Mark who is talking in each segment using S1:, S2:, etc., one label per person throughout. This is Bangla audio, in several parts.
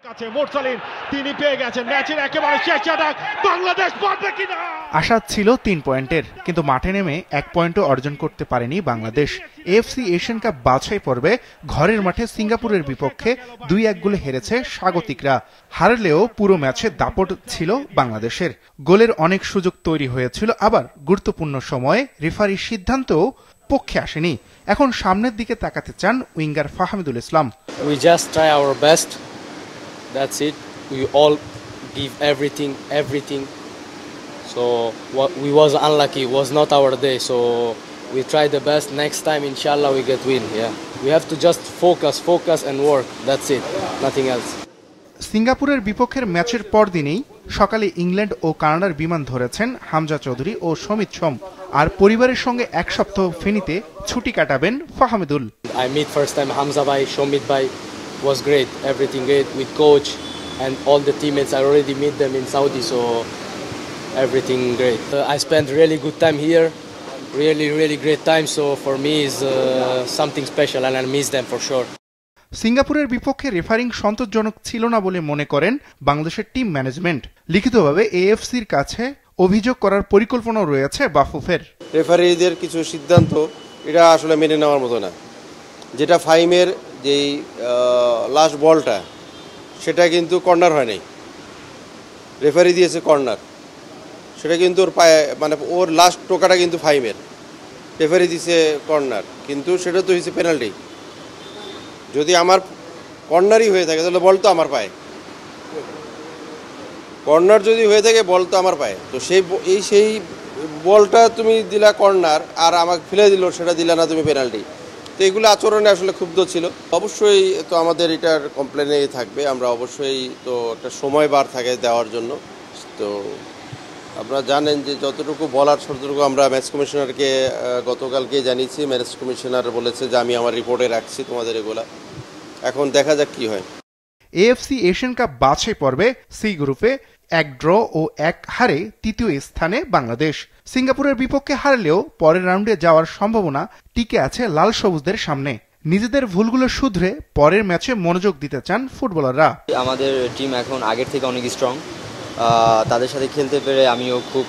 S1: তিনি পেয়ে গেছেন ম্যাচের একেবারে শেষ আটাক বাংলাদেশ পারবে কিনা।
S2: আশা ছিল 3 পয়েন্টের, কিন্তু মাঠে নেমে 1 পয়েন্টও অর্জন করতে পারেনি বাংলাদেশ। এএফসি এশিয়ান কাপ বাছাই পর্বে ঘরের মাঠে সিঙ্গাপুরের বিপক্ষে 2-1 গোলে হেরেছে স্বাগতিকরা। হারলেও পুরো ম্যাচে দাপট ছিল বাংলাদেশের। গোলের অনেক সুযোগ তৈরি হয়েছিল, আবার গুরুত্বপূর্ণ সময়ে রেফারির সিদ্ধান্তও পক্ষে আসেনি। এখন সামনের দিকে তাকাতে চান winger Fahmidul Islam.
S3: We just try our best. That's it. We all give everything. So what we was unlucky, was not our day. So we try the best. Next time, inshallah, we get win. Yeah, we have to just focus and work. That's it. Nothing else.
S2: সিঙ্গাপুরের বিপক্ষের ম্যাচের পরদিনেই সকালে ইংল্যান্ড ও কানাডার বিমান ধরেছেন হামজা চৌধুরী ও সমিত সোম। আর পরিবারের সঙ্গে 1 সপ্তাহ ফেনীতে ছুটি কাটাবেন Fahmidul.
S3: I meet first time Hamza bhai, Shomit bhai. Was great. Everything great with coach and all the teammates. I already meet them in Saudi, so everything great. I spent really good time here. Really great time. So for me is something special, and I miss them for sure.
S2: সিঙ্গাপুরের বিপক্ষে রেফারিং সন্তোষজনক ছিল না বলে মনে করেন বাংলাদেশের টিম ম্যানেজমেন্ট। লিখিতভাবে এএফসির কাছে অভিযোগ করার পরিকল্পনা রয়েছে বাফুফের।
S4: রেফারিদের কিছু সিদ্ধান্ত এটা আসলে মেনে নেওয়ার মতো না। যেটা ফাইমের যেই লাস্ট বলটা সেটা কিন্তু কর্নার হয় নাই, রেফারি দিয়েছে কর্নার। সেটা কিন্তু ওর পায়ে মানে ওর লাস্ট টোকাটা কিন্তু ফাইমের, রেফারি দিয়েছে কর্নার, কিন্তু সেটা তো হয়েছে পেনাল্টি। যদি আমার কর্নারই হয়ে থাকে তাহলে বল তো আমার পায়ে, কর্নার যদি হয়ে থাকে বল তো আমার পায়ে। তো সেই বলটা তুমি দিলা কর্নার আর আমাকে ফেলে দিল, সেটা দিলা না তুমি পেনাল্টি। তো এগুলো আচরণে আসলে ক্ষুব্ধ ছিল। অবশ্যই তো আমাদের এটার কমপ্লেনেই থাকবে, আমরা অবশ্যই তো একটা সময় বার থাকে দেওয়ার জন্য। তো আপনারা জানেন যে যতটুকু বলার ততটুকু আমরা ম্যাচ কমিশনারকে গতকালকে জানিয়েছি। ম্যাচ কমিশনার বলেছে যে আমি আমার রিপোর্টে রাখছি তোমাদের এগুলা, এখন দেখা যাক কি হয়।
S2: এএফসি এশিয়ান কাপ বাছাই পর্বে সি গ্রুপে 1 ড্র ও 1 হারে তৃতীয় স্থানে বাংলাদেশ। সিঙ্গাপুরের বিপক্ষে হারলেও পরের রাউন্ডে যাওয়ার সম্ভাবনা টিকে আছে লাল সবুজদের সামনে। নিজেদের ভুলগুলো শুধরে পরের ম্যাচে মনোযোগ দিতে চান ফুটবলাররা।
S5: আমাদের টিম এখন আগের থেকে অনেক স্ট্রং। তাদের সাথে খেলতে পেরে আমিও খুব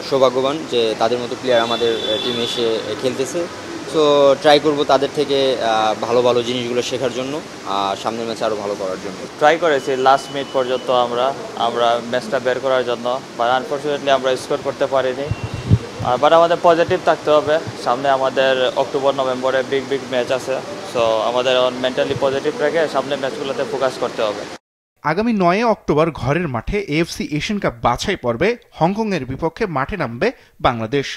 S5: সৌভাগ্যবান যে তাদের মতো প্লেয়ার আমাদের টিমে এসে খেলতেছে। সো ট্রাই করব তাদের থেকে ভালো জিনিসগুলো শেখার জন্য, সামনের ম্যাচে আরও ভালো করার জন্য।
S6: ট্রাই করেছি লাস্ট মিনিট পর্যন্ত আমরা ম্যাচটা বের করার জন্য, বাট আনফর্চুনেটলি আমরা স্কোর করতে পারিনি। বাট আমাদের পজিটিভ থাকতে হবে, সামনে আমাদের অক্টোবর নভেম্বরে বিগ ম্যাচ আছে। সো আমাদের মেন্টালি পজিটিভ রেখে সামনে ম্যাচগুলোতে ফোকাস করতে হবে।
S2: আগামী 9 অক্টোবর ঘরের মাঠে এএফসি এশিয়ান কাপ বাছাই পর্বে হংকংয়ের বিপক্ষে মাঠে নামবে বাংলাদেশ।